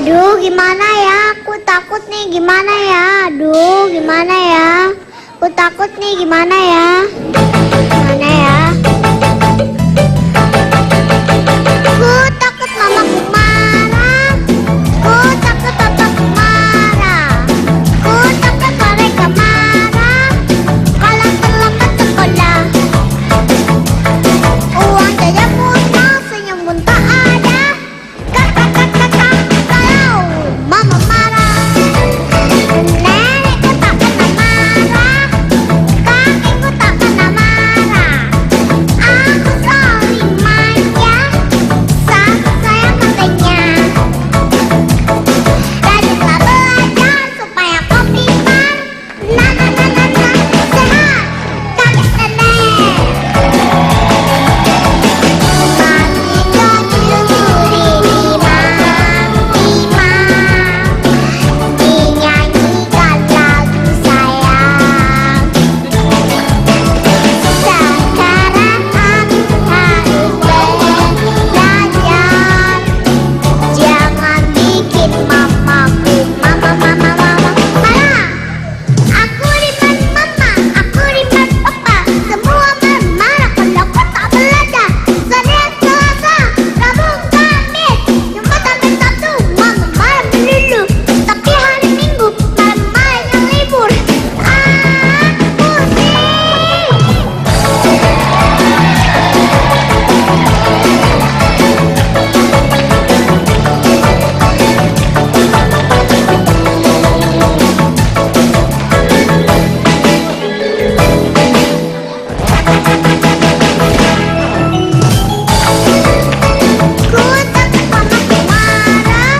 Aduh, gimana ya? Aku takut nih, gimana ya? Aduh, gimana ya? Aku takut nih, gimana ya? Gimana ya? Aku takut mamaku marah. Aku takut papaku marah. Aku takut mereka marah kalau terlambat sekolah. Uang jajan musnah, senyum pun tak ada. Kalau mama marah, nenekku tak pernah marah, kakekku tak pernah marah. Aku selalu manja, saat saya katanya. Rajinlah belajar supaya kau pintar. Sehat, kakek nenek. Mami kecil suri imam, dinyanyikan lagu sayang. Sekarang aku harus belajar. Jangan bikin mamaku marah. Aku ribet mama, aku ribet papa. Semua marah kalau aku tak belajar. Senin, Selasa, Rabu, Kamis, Jumat sampai Sabtu mama marah melulu. Tapi hari Minggu marah yang libur. Pusing. Ku takut mamaku marah.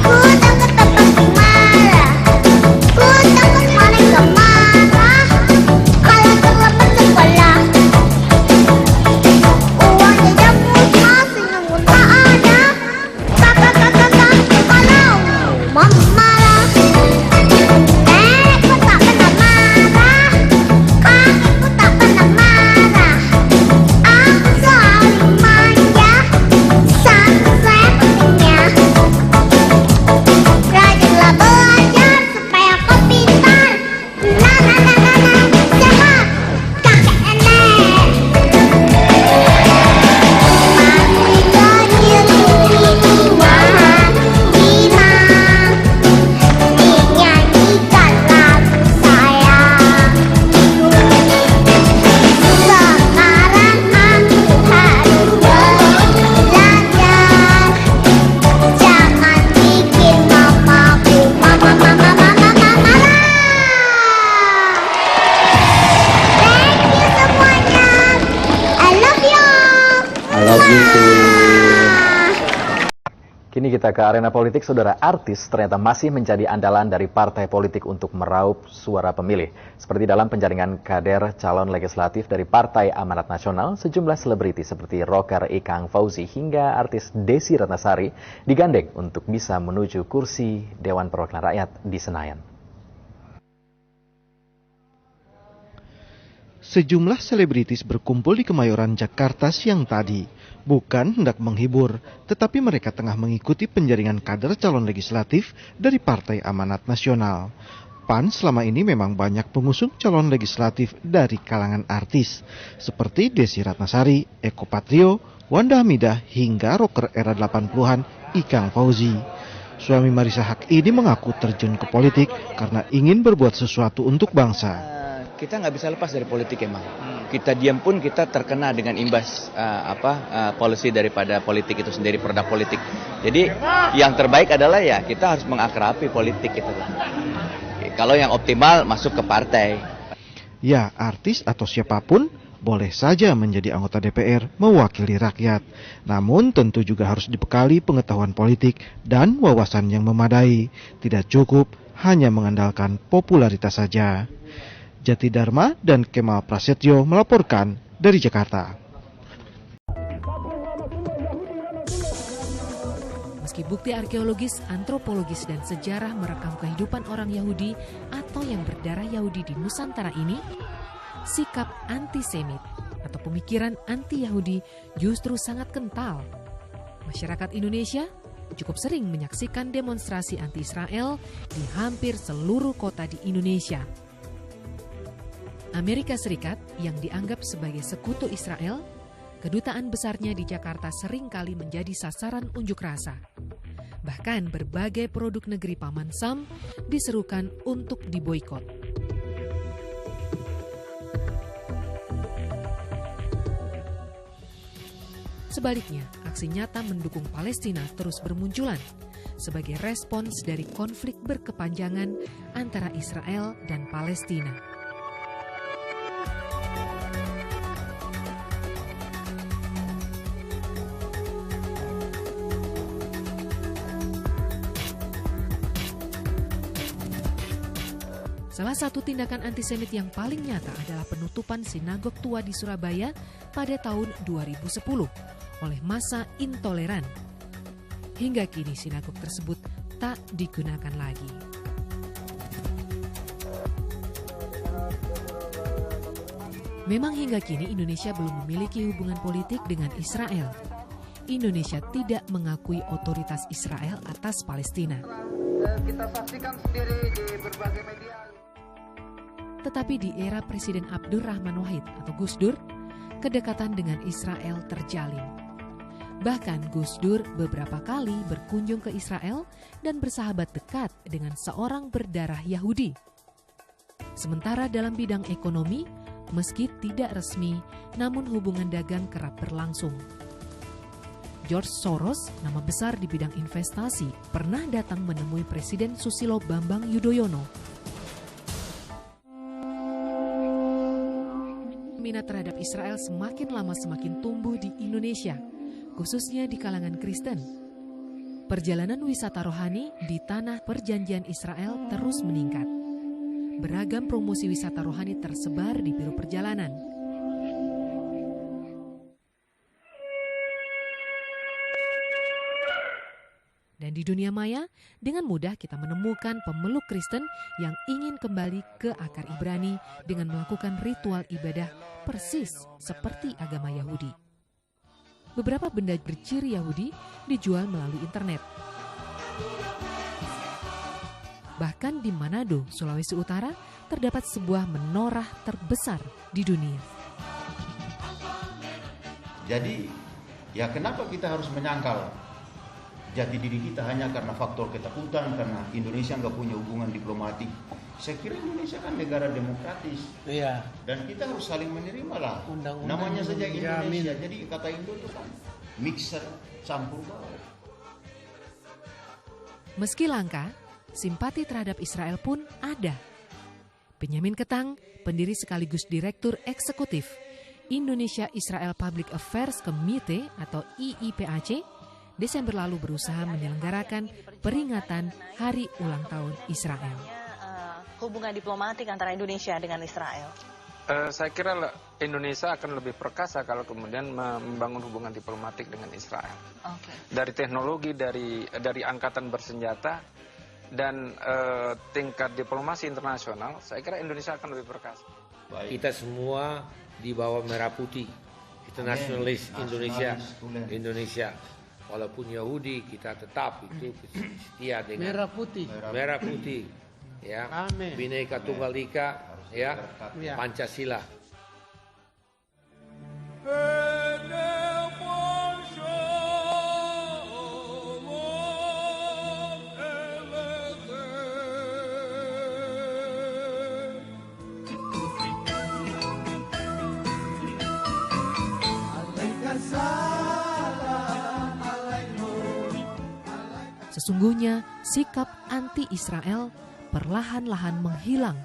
Ku takut papaku marah. Ku takut mereka marah kalau terlambat sekolah. Uang jajan musnah, senyum pun tak ada. Kalau mama marah, nenekku tak pernah marah, kakekku tak pernah marah. Aku selalu manja, saat saya katanya. Rajinlah belajar supaya kau pintar. Sehat, kakek nenek. Mami kecil suri imam, dinyanyikan lagu sayang. Sekarang aku harus belajar. Jangan bikin mamaku marah. Thank you semuanya. I love you. I love you too. Mwah. Kini kita ke arena politik, saudara. Artis ternyata masih menjadi andalan dari partai politik untuk meraup suara pemilih. Seperti dalam penjaringan kader calon legislatif dari Partai Amanat Nasional, sejumlah selebriti seperti rocker Ikang Fauzi hingga artis Desi Ratnasari digandeng untuk bisa menuju kursi Dewan Perwakilan Rakyat di Senayan. Sejumlah selebritis berkumpul di Kemayoran, Jakarta siang tadi. Bukan hendak menghibur, tetapi mereka tengah mengikuti penjaringan kader calon legislatif dari Partai Amanat Nasional. PAN selama ini memang banyak pengusung calon legislatif dari kalangan artis, seperti Desi Ratnasari, Eko Patrio, Wanda Hamidah, hingga rocker era 80-an Ikang Fauzi. Suami Marissa Haque ini mengaku terjun ke politik karena ingin berbuat sesuatu untuk bangsa. Kita nggak bisa lepas dari politik emang. Kita diam pun kita terkena dengan imbas policy daripada politik itu sendiri, produk politik. Jadi yang terbaik adalah ya kita harus mengakrabi politik itu. Kalau yang optimal masuk ke partai. Ya, artis atau siapapun boleh saja menjadi anggota DPR mewakili rakyat. Namun tentu juga harus dibekali pengetahuan politik dan wawasan yang memadai. Tidak cukup hanya mengandalkan popularitas saja. Jati Dharma dan Kemal Prasetyo melaporkan dari Jakarta. Meski bukti arkeologis, antropologis, dan sejarah merekam kehidupan orang Yahudi atau yang berdarah Yahudi di Nusantara ini, sikap antisemit atau pemikiran anti-Yahudi justru sangat kental. Masyarakat Indonesia cukup sering menyaksikan demonstrasi anti-Israel di hampir seluruh kota di Indonesia. Amerika Serikat yang dianggap sebagai sekutu Israel, kedutaan besarnya di Jakarta seringkali menjadi sasaran unjuk rasa. Bahkan berbagai produk negeri Paman Sam diserukan untuk diboikot. Sebaliknya, aksi nyata mendukung Palestina terus bermunculan sebagai respons dari konflik berkepanjangan antara Israel dan Palestina. Salah satu tindakan antisemit yang paling nyata adalah penutupan sinagog tua di Surabaya pada tahun 2010 oleh massa intoleran. Hingga kini sinagog tersebut tak digunakan lagi. Memang hingga kini Indonesia belum memiliki hubungan politik dengan Israel. Indonesia tidak mengakui otoritas Israel atas Palestina. Kita saksikan sendiri di berbagai media. Tetapi di era Presiden Abdurrahman Wahid atau Gus Dur, kedekatan dengan Israel terjalin. Bahkan Gus Dur beberapa kali berkunjung ke Israel dan bersahabat dekat dengan seorang berdarah Yahudi. Sementara dalam bidang ekonomi, meski tidak resmi, namun hubungan dagang kerap berlangsung. George Soros, nama besar di bidang investasi, pernah datang menemui Presiden Susilo Bambang Yudhoyono. Minat terhadap Israel semakin lama semakin tumbuh di Indonesia, khususnya di kalangan Kristen. Perjalanan wisata rohani di tanah perjanjian Israel terus meningkat. Beragam promosi wisata rohani tersebar di biro perjalanan. Dan di dunia maya, dengan mudah kita menemukan pemeluk Kristen yang ingin kembali ke akar Ibrani dengan melakukan ritual ibadah persis seperti agama Yahudi. Beberapa benda berciri Yahudi dijual melalui internet. Bahkan di Manado, Sulawesi Utara, terdapat sebuah menorah terbesar di dunia. Jadi, ya kenapa kita harus menyangkal jati diri kita hanya karena faktor ketakutan, karena Indonesia nggak punya hubungan diplomatik. Saya kira Indonesia kan negara demokratis. Iya. Dan kita harus saling menerima lah. Undang-undang namanya saja Indonesia. jamin. Jadi kata Indo itu kan mixer, campur baur. Meski langka, simpati terhadap Israel pun ada. Benyamin Ketang, pendiri sekaligus Direktur Eksekutif Indonesia Israel Public Affairs Committee atau IIPAC, Desember lalu berusaha menyelenggarakan peringatan Hari Ulang Tahun Israel. Hubungan diplomatik antara Indonesia dengan Israel? Saya kira Indonesia akan lebih perkasa kalau kemudian membangun hubungan diplomatik dengan Israel. Okay. Dari teknologi, dari angkatan bersenjata, dan tingkat diplomasi internasional, saya kira Indonesia akan lebih perkasa. Kita semua di bawah merah putih, kita nasionalis Indonesia. Walaupun Yahudi, kita tetap itu setia dengan merah putih, ya, Bhinneka Tunggal Ika, ya, Pancasila. Sesungguhnya sikap anti-Israel perlahan-lahan menghilang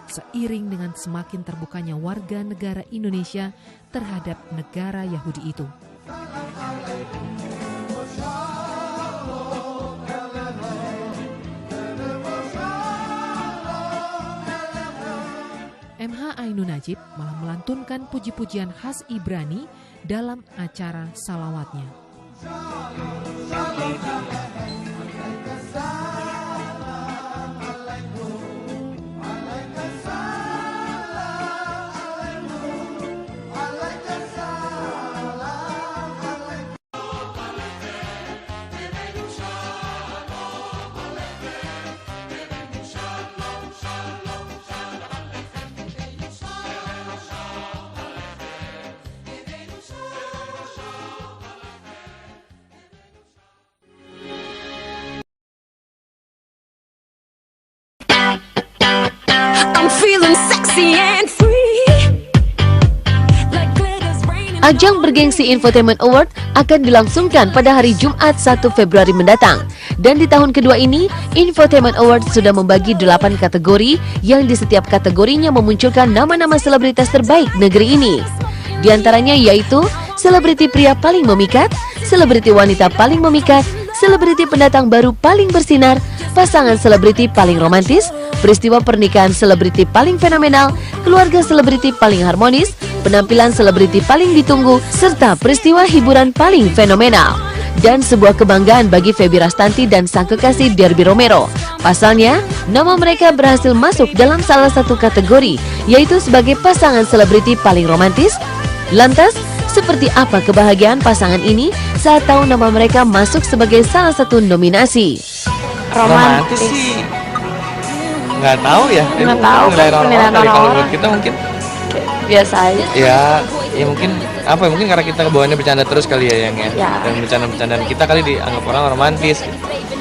seiring dengan semakin terbukanya warga negara Indonesia terhadap negara Yahudi itu. MH Ainun Najib malah melantunkan puji-pujian khas Ibrani dalam acara salawatnya. Ajang bergengsi Infotainment Award akan dilangsungkan pada hari Jumat 1 Februari mendatang. Dan di tahun kedua ini, Infotainment Award sudah membagi 8 kategori yang di setiap kategorinya memunculkan nama-nama selebritas terbaik negeri ini. Di antaranya yaitu selebriti pria paling memikat, selebriti wanita paling memikat, selebriti pendatang baru paling bersinar, pasangan selebriti paling romantis, peristiwa pernikahan selebriti paling fenomenal, keluarga selebriti paling harmonis, penampilan selebriti paling ditunggu, serta peristiwa hiburan paling fenomenal. Dan sebuah kebanggaan bagi Feby Rastanti dan sang kekasih Derby Romero. Pasalnya, nama mereka berhasil masuk dalam salah satu kategori, yaitu sebagai pasangan selebriti paling romantis. Lantas, seperti apa kebahagiaan pasangan ini saat tahu nama mereka masuk sebagai salah satu nominasi? Romantis sih nggak tahu ya. Nggak tahu penilaian orang-orang. Kalau menurut kita mungkin biasa aja. Ya mungkin apa ya, mungkin karena kita bawaannya bercanda terus kali ya yang ya. Dan bercanda-bercandaan kita kali dianggap orang romantis.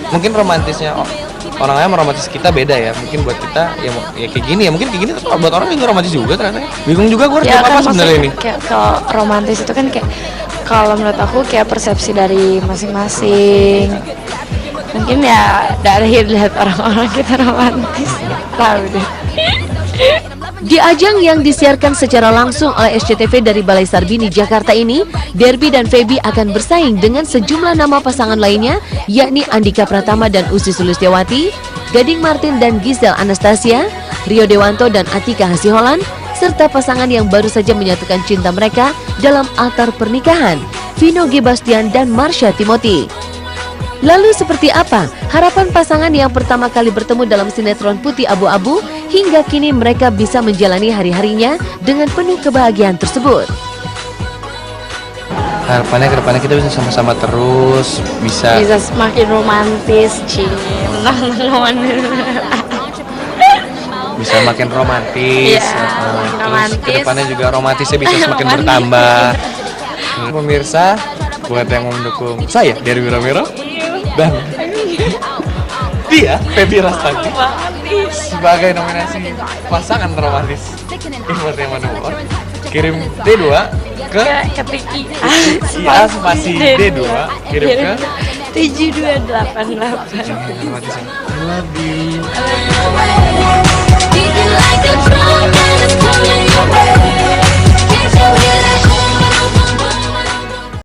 Mungkin romantisnya orang lain romantis kita beda ya. Mungkin buat kita ya kayak gini ya. Mungkin kayak gini buat orang juga romantis juga ternyata. Bingung juga gue harus jawab apa sebenarnya ini. Kayak kalau romantis itu kan kayak kalau menurut aku kayak persepsi dari masing-masing. Mungkin ya dari lihat orang-orang kita romantis. Tahu deh. Di ajang yang disiarkan secara langsung oleh SCTV dari Balai Sarbini, Jakarta ini, Derby dan Feby akan bersaing dengan sejumlah nama pasangan lainnya, yakni Andika Pratama dan Ussy Sulistyawati, Gading Martin dan Giselle Anastasia, Rio Dewanto dan Atika Hasiholan, serta pasangan yang baru saja menyatukan cinta mereka dalam altar pernikahan, Vino G. Bastian dan Marsha Timothy. Lalu seperti apa harapan pasangan yang pertama kali bertemu dalam sinetron Putih Abu-Abu hingga kini mereka bisa menjalani hari-harinya dengan penuh kebahagiaan tersebut? Harapannya ke depannya kita bisa sama-sama terus, bisa semakin romantis, bisa makin romantis. Terus ke depannya juga romantisnya bisa semakin bertambah. Pemirsa, buat yang mau mendukung saya Derby Romero dan dia Feby Rastanti sebagai nominasi pasangan romantis Infotainment Award, kirim D2 ke Tiki IA spasi D2, kirim ke 7288. I love you.